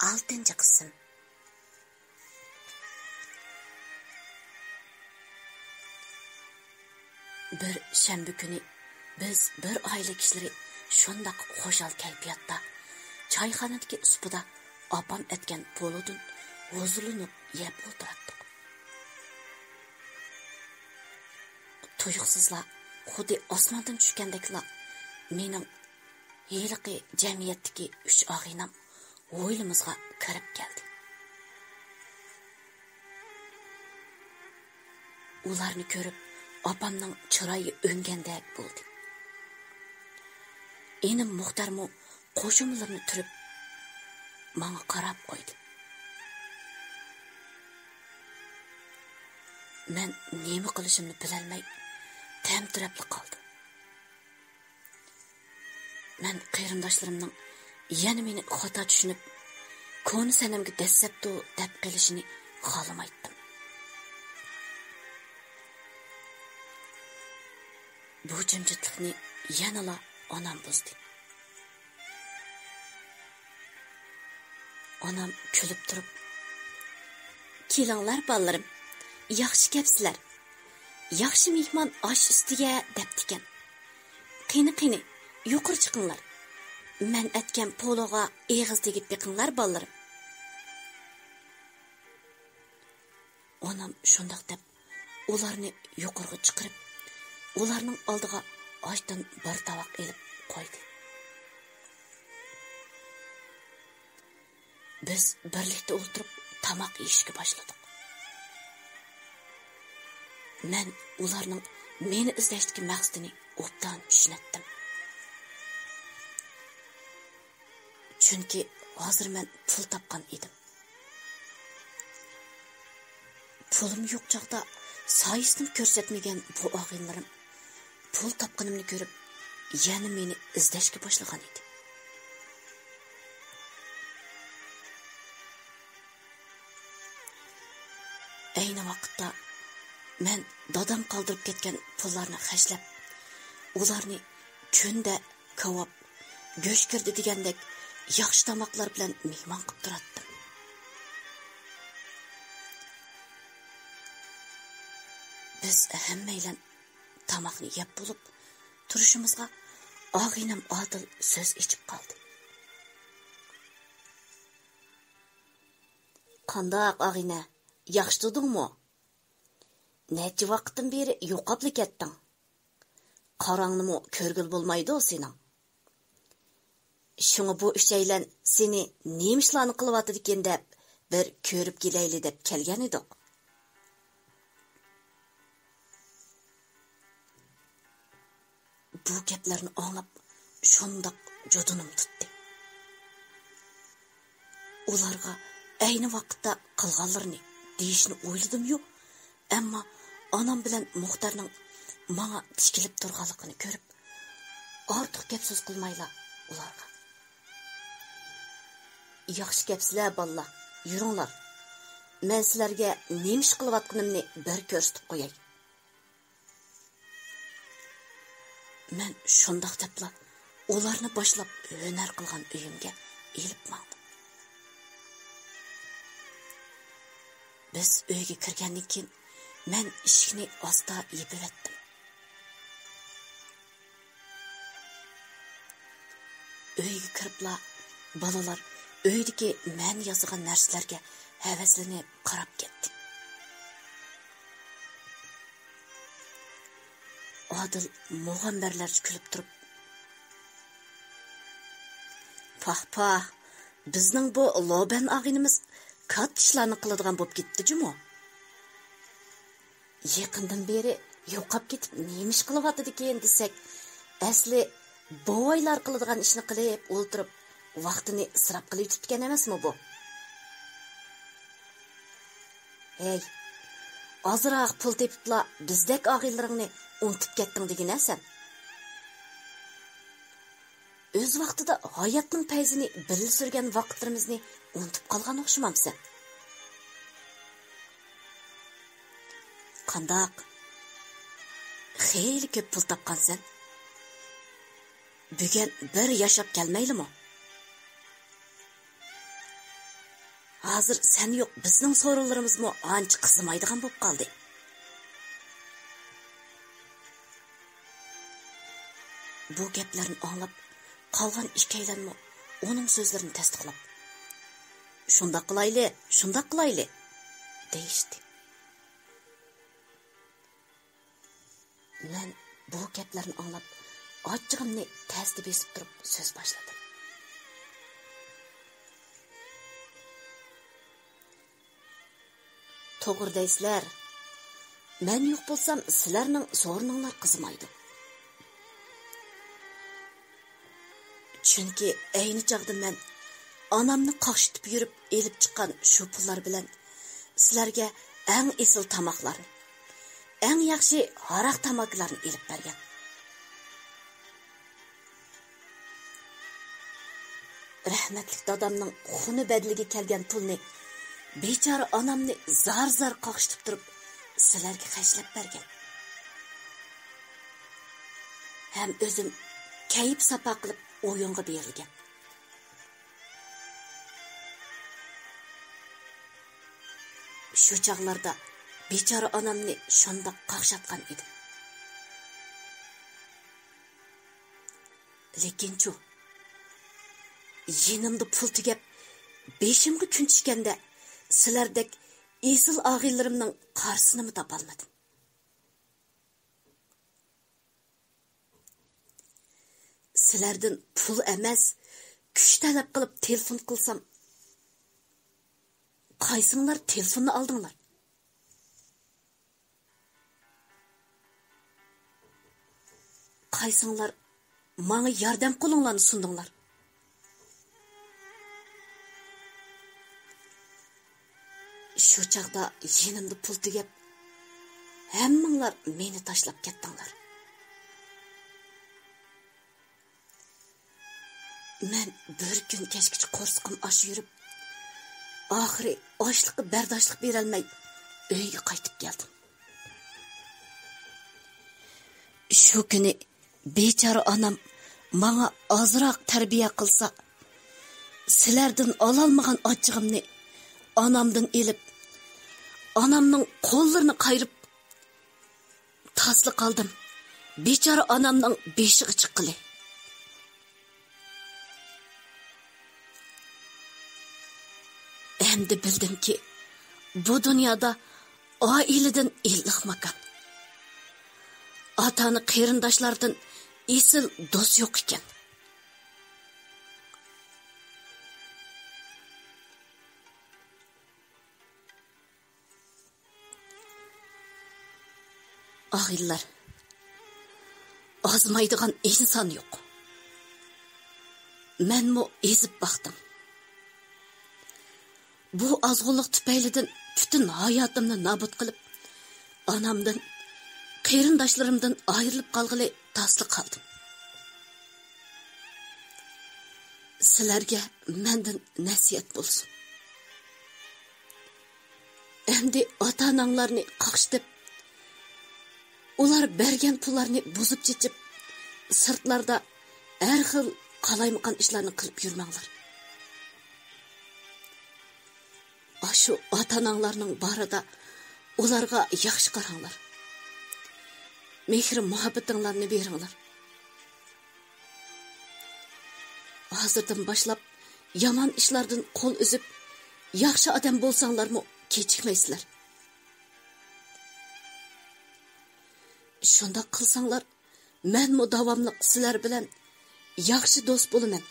6 qism. Bir shanba kuni biz bir oila kishilari shundoq xo'shal kayfiyatda choyxonadagi supida opam etgan polodin huzurlanib yeb o'tirdik. Tuyuqsizla xuddi osmondan tushgandekla mening yiliqi jamiyatdagi 3 og'aynam o'ylimizga kirib keldi. Ularni ko'rib opamning chiroyi o'ngandek bo'ldi. Enim muhtarmu qo'shimlarni turib menga qarab qo'ydi. Men nima qilishimni bilolmay tamtirabli qoldim. Men qarindoshlarimning yana meni xato tushunib, koni sanamga dastlabdi deb qilishini xohlamaydim. Bu jimjitlikni yanala onam buzdi. Onam kulib turib, "Kelinglar balalarım, yaxshi kepsizlar. Yaxshi mehmon osh ustiga" debdikan. "Qani, yuqori chiqinglar. Men aytgan pologa eg'iz tegib beqinglar balalarım." Onam shundoq deb ularni yuqoriga chiqarib, ularning oldiga oshdan bir tovoq elib qo'ydi. Biz birlikda o'tirib tamoq yeyishga boshladik. Men ularning meni izlashdagi maqsadini obdan tushunatdim. Chunki hozir men pul topgan edim. Pulim yo'q chaqda soyisini ko'rsatmagan bu og'inlarim pul topganimni ko'rib yana meni izlashga boshlagan edi. Ayni vaqtda men dadam qoldirib ketgan pullarni xashlab, ularni kunda kavob, go'sht kirdi degandek yaxshi tamoqlar bilan mehmon qilib turatdim. Biz hammaylar tamoqni yeb bo'lib turishimizga og'inam Odil so'z ichib qoldi. "Qandoq og'ina, yaxshi tudingmi? Necha vaqtdan beri yo'qolib ketding. Qarangni ko'rgil bo'lmaydi o sening. Shunga bu uchaylan seni nima ishlarni qilyapti ekan deb bir ko'rib kelayli deb kelgan edik." Bu gaplarni anglab shundoq jodunim tutdi. Ularga ayni vaqtda qilganlarini deyishni o'yladim-yu, ammo onam bilan muhtarning menga tikilib turganligini ko'rib, ortiq gap so'z qilmayla ularga: "Yaxshi gapsizlar bolalar, yuringlar. Men sizlarga nima ish qilayotganimni bir ko'rsatib qo'yay." Men shundoq debla ularni boshlab hunar qilgan uyimga elib mandim. Biz uyga kirgandan keyin men eshikni asta yepib etdim. Uyga kiribla balalar uydagi men yozgan narsalarga havaslanib qarab ketdi. Odil mug'ambarlarcha kulib turib: "Pah, bizning bu Loban og'inimiz katta ishlarni qiladigan bo'lib ketdi-jumo. Yaqindan beri yo'qolib ketib nima ish qilyapti ekan desak, asli boylar qiladigan ishni qilib o'ltirib, vaqtini isrof qilib tutgan emasmi bu? Hey, ozroq pul tepibla bizdek og'inlaringni unutib ketding degina sen. O'z vaqtida hayotning payzini bil surgan vaqtlarimizni unutib qolgan o'xshamamsan. Qandoq? Xeyli ko'p pul topgansan. Bugun bir yashab kelmaylimi? Hazır sen yok, bizning so'rovlarimiz mo ancha qizimaydigan bo'lib qoldi. Bu gaplarni anglab qolgan ikkilanma uning so'zlarini tasdiqlab shundoq qilayli deyishdi. Men bu gaplarni anglab ochig'imni tasdi besib turib so'z boshladim. To'g'ri deysizlar. Men yo'q bo'lsam, sizlarning so'rininglar qizimaydi. Chunki ayni chaqda men onamni qo'shitib yurib elib chiqqan shu pullar bilan sizlarga eng esil tamoqlar, eng yaxshi haroq tamoqlarni elib bergan. Rahmatli dadamning xuni badliga kelgan pulni bechora onamni zar qo'shitib turib sizlarga xashlab bergan. Ham o'zim kayib sapa qilib o'yinga berilgan. Shu chaqlarda bechora onamni shundoq qaqshatgan edim. Lekin-chu yenimda pul tugab beshimga kun tushganda sizlardek esil og'aylarimning qarsini topolmadim. Sizlardan pul emas, kuch talab qilib telefon qilsam, qaysinglar telefonni oldinglar? Qaysinglar menga yordam qo'linglarni sundinglar? Shu chaqda yenimda pul tugab, hammanglar meni tashlab ketdinglar. Men bir kun kechgacha qo'rsqim osh yurib, oxiri ochliqqa bardoshlik berolmay uyga qaytib keldim. Shu kuni bechora onam menga ozroq tarbiya qilsa, sizlardan ololmagan ochig'imni onamdan elib, onamning qo'llarini qayrib tasli qoldim. Bechora onamning beshiga chiqqili. Endi bildimki, bu dunyoda oiladan illiq makon, otani qarindoshlardan esil do'st yo'q ekan. Og'illar, ozmaydigan inson yo'q. Menmu ezib baqdim. Bu azg'unlik tufaylidan butun hayotimni nobud qilib, onamdan, qarindoshlarimdan ayrilib qolg'ili tasli qoldim. Sizlarga mendan nasihat bo'lsin. Endi ota-onanglarni qaqshitib, ular bergan pullarni buzib chechib, sirtlarda har xil qalaymaqan ishlarni qilib yurmanglar. Shu ota-onanglarning barida ularga yaxshi qaranglar. Mehr muhabbatinglarni beringlar. Hozirdan boshlab yomon ishlardan qo'l uzib, yaxshi odam bo'lsanglarmi kechikmaysizlar. Shunda qilsanglar, men davomli sizlar bilan yaxshi do'st bo'laman.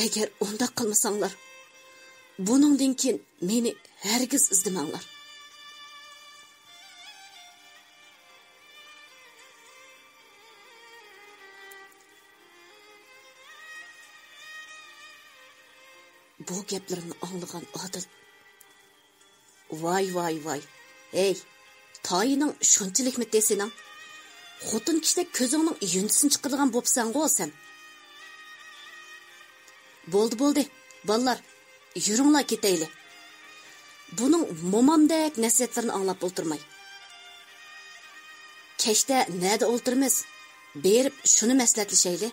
Agar unda qilmasanglar, buningdan keyin meni hargiz izlamanglar. Bu gaplarni anglagan Odil voy. Ey, toyining shunchalikmi desening? Xotin kishida ko'zingning yuntisini chiqirgan bo'psan-ku sen. Bo'ldi. Ballar, yuringlar ketayli. Buning momamdek nasihatlarini anglab o'tirmay. Kechda nada o'ltiramiz? Berib shuni maslahatlashayli.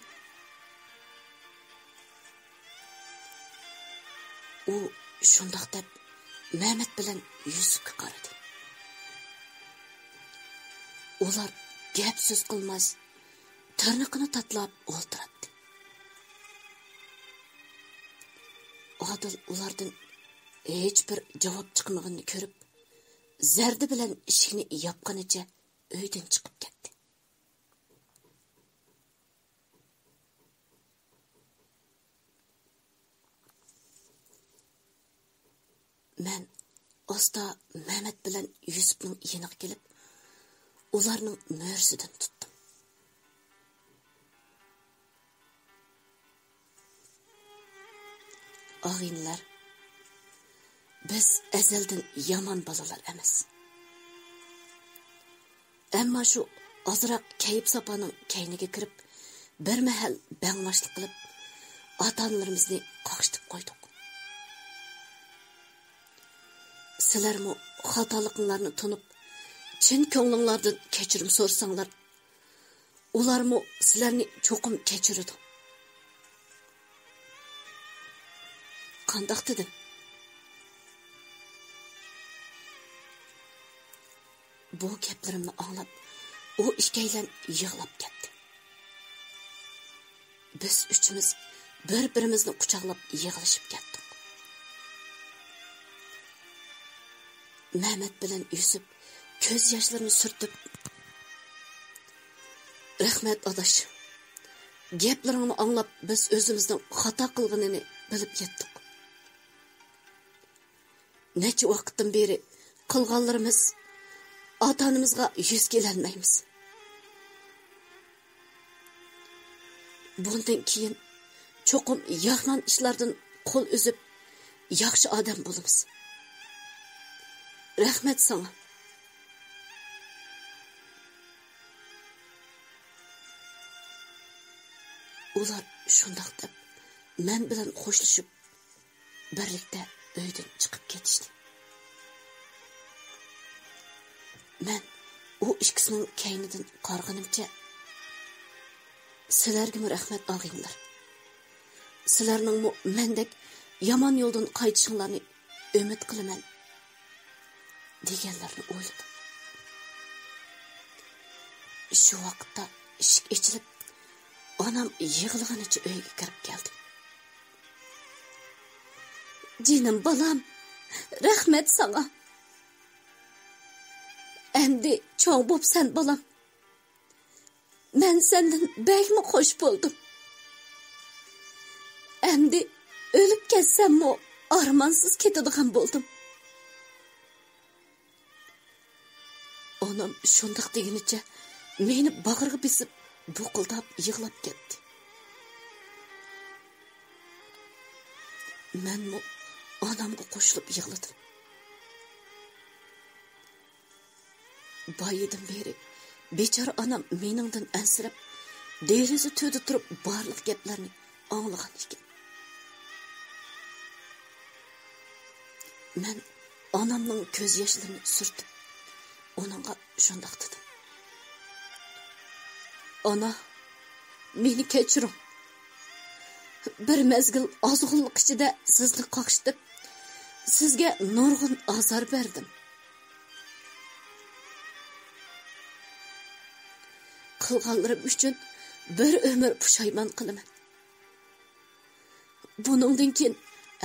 u shundoq deb Mehmet bilan Yusufga qaradi. Ular gap so'z qilmas, tirnoqini tatlab o'ltiradi. Odil ulardan hech bir javob chiqmaganini ko'rib, zardi bilan eshikni yopganicha uydan chiqib ketdi. Men osta Mehmet bilan Yusufning yeniga kelib, ularning mo'rsidan tutdim. Ağinlar, biz ezelden yaman balalar emas. Emma şu azırak kayıp sapanın kayniga kirib, bir mahal bangmaşlık qilib, ata-onalarimizni qaqshitib qo'ydik. Sizlarmi xatoliklarni tunib, chin ko'nglinglardan kechirim so'rasanglar, ularmi sizlarni cho'qim kechiradi. Qandaq dedim? Bu gaplarimni anglab, u ikkilan yig'lab ketdi. Biz uchimiz bir-birimizni quchoqlab yig'ilishib ketdik. Mehmet bilan Yusuf ko'z yoshlarini surtib, "Rahmat adash. Gaplaringni anglab, biz o'zimizning xato qilganini bilib yetdik. Necha vaqtdan beri qilganlarimiz ota-onamizga yuz kelolmaymiz. Bundan keyin cho'qim yaxman ishlardan qo'l uzib, yaxshi odam bo'lamiz. Rahmat sana." Ular shundoq deb men bilan xo'shlashib, birlikda uydan chiqib ketishdi. Men u ikkisining kaynidan qarg'animcha, "Sizlarga rahmat og'inglar. Sizlarning mendek yomon yo'ldan qaytishinglarni umid qilaman" deganlarni o'yladim. Shu vaqtda eshik ochilib, onam yig'ilganicha uyga kirib keldi. "Jinim balam, rahmat sana. Endi cho'ng bo'psan balam. Men sendan bekmi xo'sh bo'ldim. Endi o'lib ketsam-mu armonsiz ketadigan bo'ldim." Onam shundoq degunicha meni bag'riga besib, buqildab yig'lab ketdi. Menmi onamga qo'shilib yig'ladim. Boyidan beri bechora onam meningdan ansirab, deraza to'da turib barliq gaplarni anglagan ekan. Men onamning ko'z yoshlarini surtib, onunğa shundoq dedim. "Ana, meni kechiring. Bir mezgil ozg'inlik ichida sizni qaqshitib, sizga nurg'un azor berdim. Qilganlarim uchun bir umr pushaymon qilaman. Buningdan keyin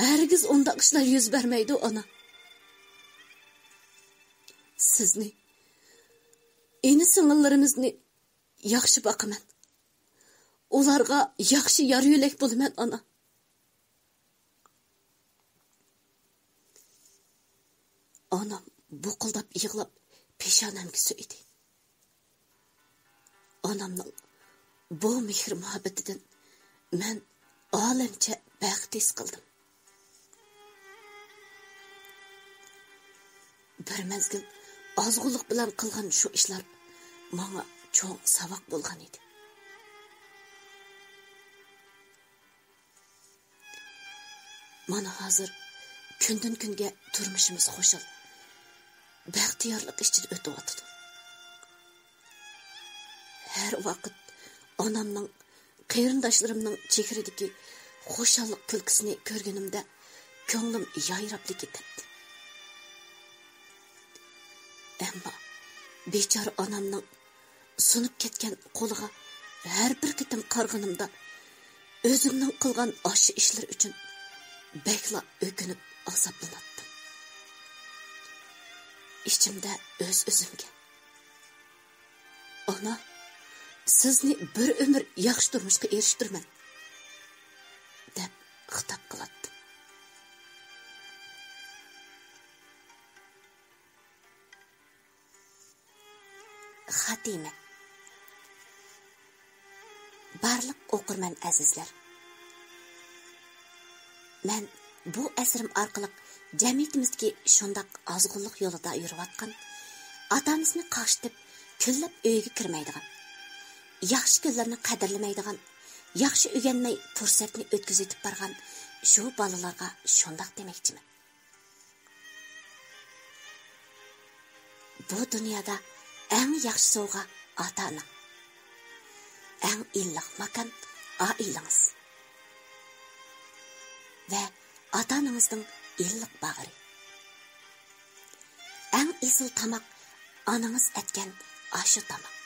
hargiz undaq ishlar yuz bermaydi, ona. Sizni, ini-singillarimizni yaxshi boqaman. Ularga yaxshi yar yo'lak bo'laman, ona." Onam buqildab yig'lab peshonamga so'ydi. Onamning bu mehr muhabbatidan men olamcha baxt his qildim. Bir mezgil ozg'inlik bilan qilgan shu ishlar menga cho'ng saboq bo'lgan edi. Mana hozir kundan kunga turmushimiz xo'shil, baxtiyorlik ichida o'tyapti. Her vaqt onamning, qarindoshlarimning chehradagi xo'shallik kulkisini ko'rganimda ko'nglim yayrabli ketdi. Ammo bechora onamning sunib ketgan qo'liga har bir qitim qarg'inimda o'zimning qilgan oshi ishlar uchun bekla o'kinib azoblanatdim. İçimde o'zimga ona, sizni bir ömür yaxshi turmushga erishtirman deb xitob qilatdim. Xatima. Barliq o'qirman azizlar. Men bu asrim orqali jamiyatimizdagi shundoq ozg'unlik yo'lida yurayotgan, otamizni qarshitib, kunlab uyga kirmaydigan, yaxshi kunlarni qadrlamaydigan, yaxshi o'rganmay fursatni o'tkazib yetib borgan shu bolalarga shundoq demoqchiman. Bu dunyoda eng yaxshi sovg'a ota-ona. Eng illiq makon oilangiz. Ve ota-onangizning illiq bag'ri. Eng esil tamoq onangiz etgan ashu tamoq.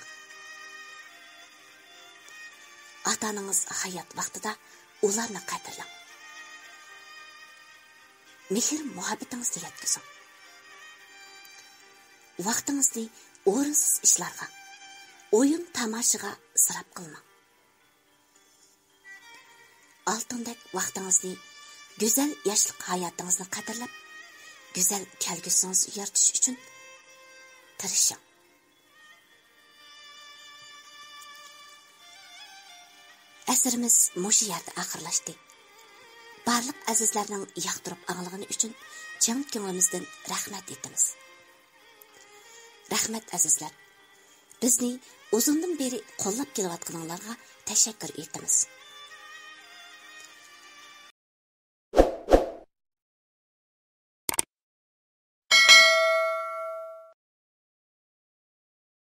Ota-onangiz hayot vaqtida ularni qadrlang. Mehr muhabbatingizni yetkazing. Vaqtingizni o'rinsiz ishlarga, o'yin tamashiga sarf qilmang. Altındek vaqtingizni güzel yaşlık hayatınızı qadrlab, güzel kelgusinizni yaratish uchun tirishing. Asrimiz mushu yerda oxirlashdi. Barliq azizlarning yoqtirib anglagani uchun chin ko'nglimizdan rahmat etamiz. Rahmat azizlar. Bizni uzundan beri qo'llab kelayotganlarga tashakkur etamiz.